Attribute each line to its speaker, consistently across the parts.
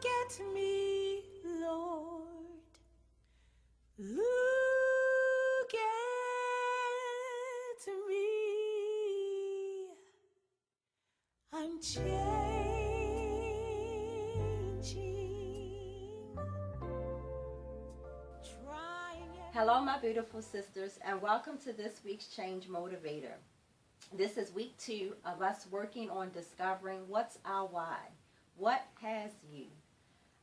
Speaker 1: Look at me, Lord. Look at me. I'm changing.
Speaker 2: Hello, my beautiful sisters, and welcome to this week's Change Motivator. This is week 2 of us working on discovering what's our why. What has you?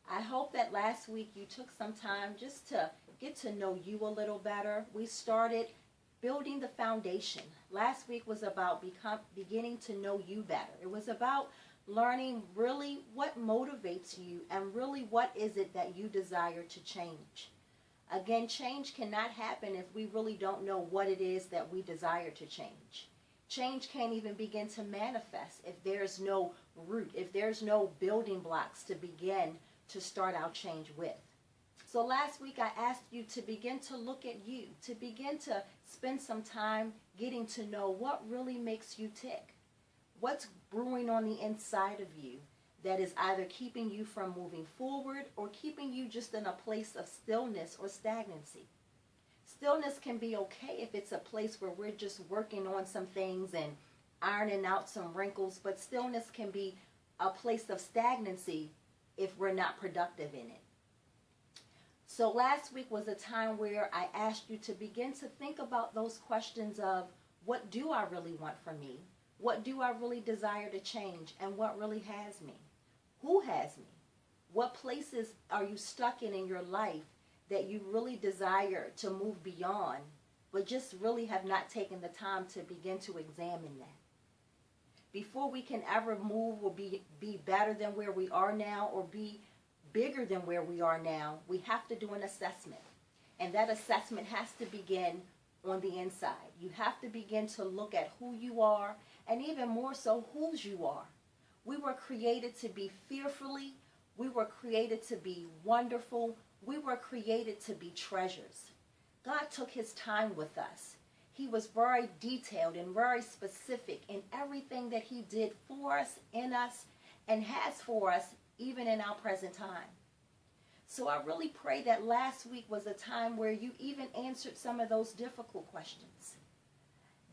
Speaker 2: I hope that last week you took some time just to get to know you a little better. We started building the foundation. Last week was about beginning to know you better. It was about learning really what motivates you and really what is it that you desire to change. Again, change cannot happen if we really don't know what it is that we desire to change. Change can't even begin to manifest if there's no root, if there's no building blocks to begin to start our change with. So last week I asked you to begin to look at you, to begin to spend some time getting to know what really makes you tick. What's brewing on the inside of you that is either keeping you from moving forward or keeping you just in a place of stillness or stagnancy. Stillness can be okay if it's a place where we're just working on some things and ironing out some wrinkles, but stillness can be a place of stagnancy if we're not productive in it. So last week was a time where I asked you to begin to think about those questions of what do I really want from me? What do I really desire to change? And what really has me? Who has me? What places are you stuck in your life that you really desire to move beyond, but just really have not taken the time to begin to examine that? Before we can ever move or be better than where we are now or be bigger than where we are now, we have to do an assessment. And that assessment has to begin on the inside. You have to begin to look at who you are and even more so whose you are. We were created to be fearfully. We were created to be wonderful. We were created to be treasures. God took his time with us. He was very detailed and very specific in everything that he did for us, in us, and has for us even in our present time. So I really pray that last week was a time where you even answered some of those difficult questions.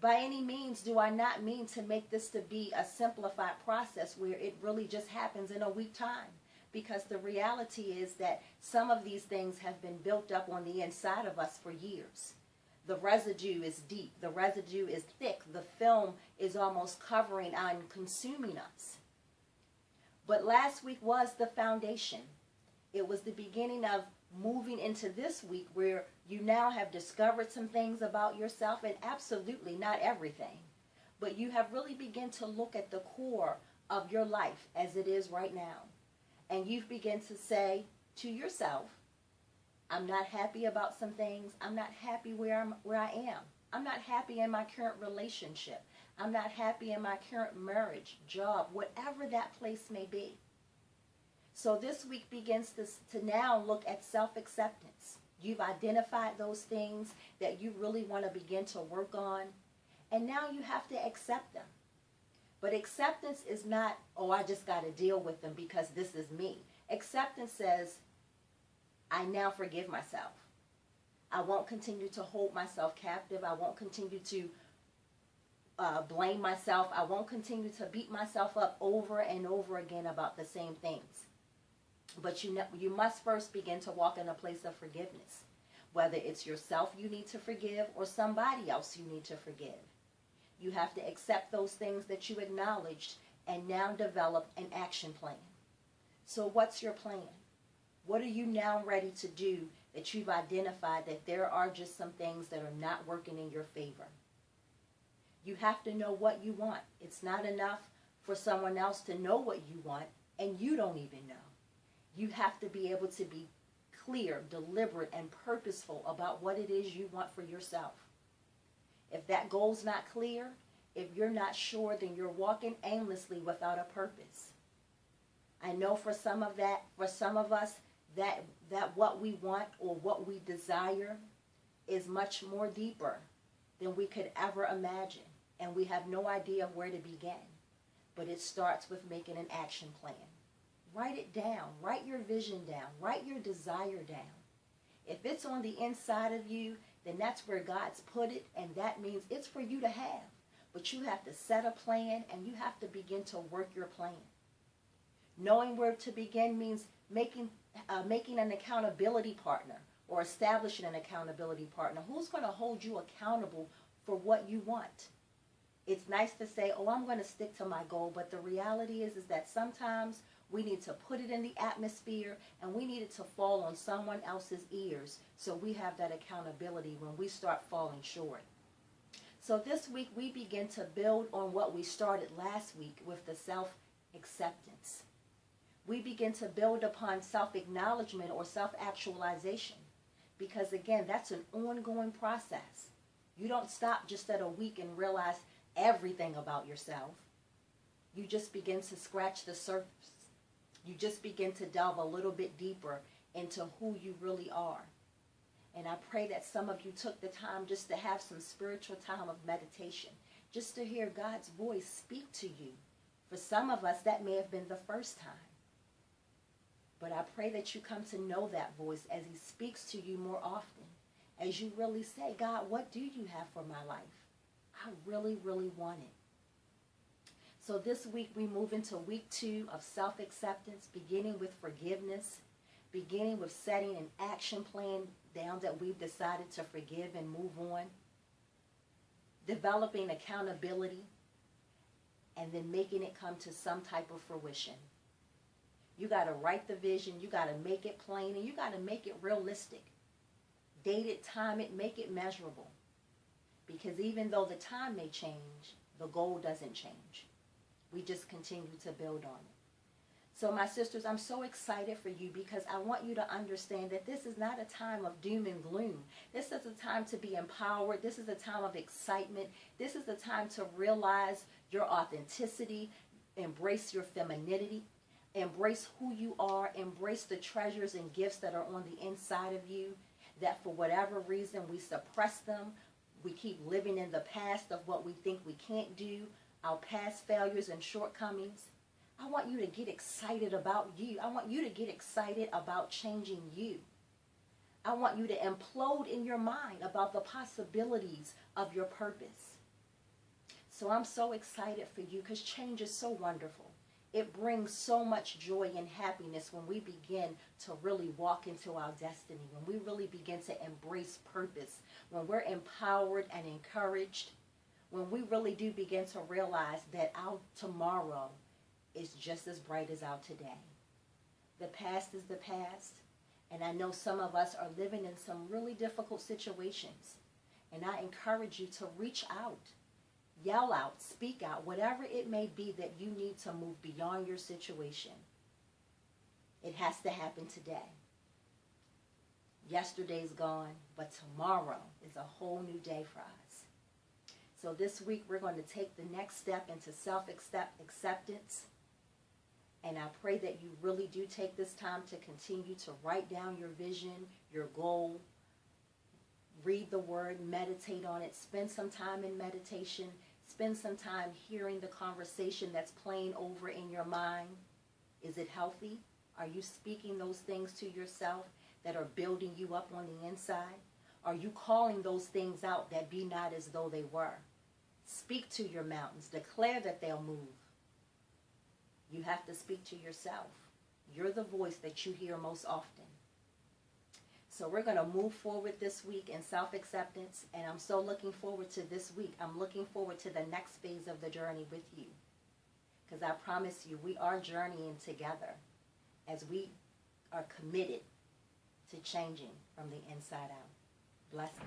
Speaker 2: By any means do I not mean to make this to be a simplified process where it really just happens in a week time. Because the reality is that some of these things have been built up on the inside of us for years. The residue is deep. The residue is thick. The film is almost covering and consuming us. But last week was the foundation. It was the beginning of moving into this week where you now have discovered some things about yourself, and absolutely not everything. But you have really begun to look at the core of your life as it is right now. And you've begun to say to yourself, I'm not happy about some things. I'm not happy where I am. I'm not happy in my current relationship. I'm not happy in my current marriage, job, whatever that place may be. So this week begins to now look at self-acceptance. You've identified those things that you really want to begin to work on. And now you have to accept them. But acceptance is not, oh, I just got to deal with them because this is me. Acceptance says, I now forgive myself. I won't continue to hold myself captive. I won't continue to blame myself. I won't continue to beat myself up over and over again about the same things. But you must first begin to walk in a place of forgiveness. Whether it's yourself you need to forgive or somebody else you need to forgive. You have to accept those things that you acknowledged and now develop an action plan. So what's your plan? What are you now ready to do that you've identified that there are just some things that are not working in your favor? You have to know what you want. It's not enough for someone else to know what you want and you don't even know. You have to be able to be clear, deliberate, and purposeful about what it is you want for yourself. If that goal's not clear, if you're not sure, then you're walking aimlessly without a purpose. I know for some of us, that what we want or what we desire is much more deeper than we could ever imagine. And we have no idea where to begin. But it starts with making an action plan. Write it down. Write your vision down. Write your desire down. If it's on the inside of you, then that's where God's put it, and that means it's for you to have. But you have to set a plan, and you have to begin to work your plan. Knowing where to begin means making an accountability partner or establishing an accountability partner. Who's going to hold you accountable for what you want? It's nice to say, oh, I'm going to stick to my goal, but the reality is that sometimes we need to put it in the atmosphere, and we need it to fall on someone else's ears so we have that accountability when we start falling short. So this week we begin to build on what we started last week with the self-acceptance. We begin to build upon self-acknowledgement or self-actualization, because again, that's an ongoing process. You don't stop just at a week and realize everything about yourself. You just begin to scratch the surface. You just begin to delve a little bit deeper into who you really are. And I pray that some of you took the time just to have some spiritual time of meditation, just to hear God's voice speak to you. For some of us, that may have been the first time. But I pray that you come to know that voice as he speaks to you more often, as you really say, God, what do you have for my life? I really, really want it. So this week we move into week 2 of self-acceptance, beginning with forgiveness, beginning with setting an action plan down that we've decided to forgive and move on, developing accountability, and then making it come to some type of fruition. You got to write the vision, you got to make it plain, and you got to make it realistic. Date it, time it, make it measurable. Because even though the time may change, the goal doesn't change. We just continue to build on it. So my sisters, I'm so excited for you because I want you to understand that this is not a time of doom and gloom. This is a time to be empowered. This is a time of excitement. This is a time to realize your authenticity, embrace your femininity, embrace who you are, embrace the treasures and gifts that are on the inside of you, that for whatever reason we suppress them. We keep living in the past of what we think we can't do, our past failures and shortcomings. I want you to get excited about you. I want you to get excited about changing you. I want you to implode in your mind about the possibilities of your purpose. So I'm so excited for you because change is so wonderful. It brings so much joy and happiness when we begin to really walk into our destiny, when we really begin to embrace purpose, when we're empowered and encouraged, when we really do begin to realize that our tomorrow is just as bright as our today. The past is the past, and I know some of us are living in some really difficult situations, and I encourage you to reach out. Yell out, speak out, whatever it may be that you need to move beyond your situation. It has to happen today. Yesterday's gone, but tomorrow is a whole new day for us. So this week we're going to take the next step into self-acceptance. And I pray that you really do take this time to continue to write down your vision, your goal, read the word, meditate on it, spend some time in meditation, spend some time hearing the conversation that's playing over in your mind. Is it healthy? Are you speaking those things to yourself that are building you up on the inside? Are you calling those things out that be not as though they were? Speak to your mountains. Declare that they'll move. You have to speak to yourself. You're the voice that you hear most often. So we're going to move forward this week in self-acceptance, and I'm so looking forward to this week. I'm looking forward to the next phase of the journey with you, because I promise you we are journeying together as we are committed to changing from the inside out. Blessings.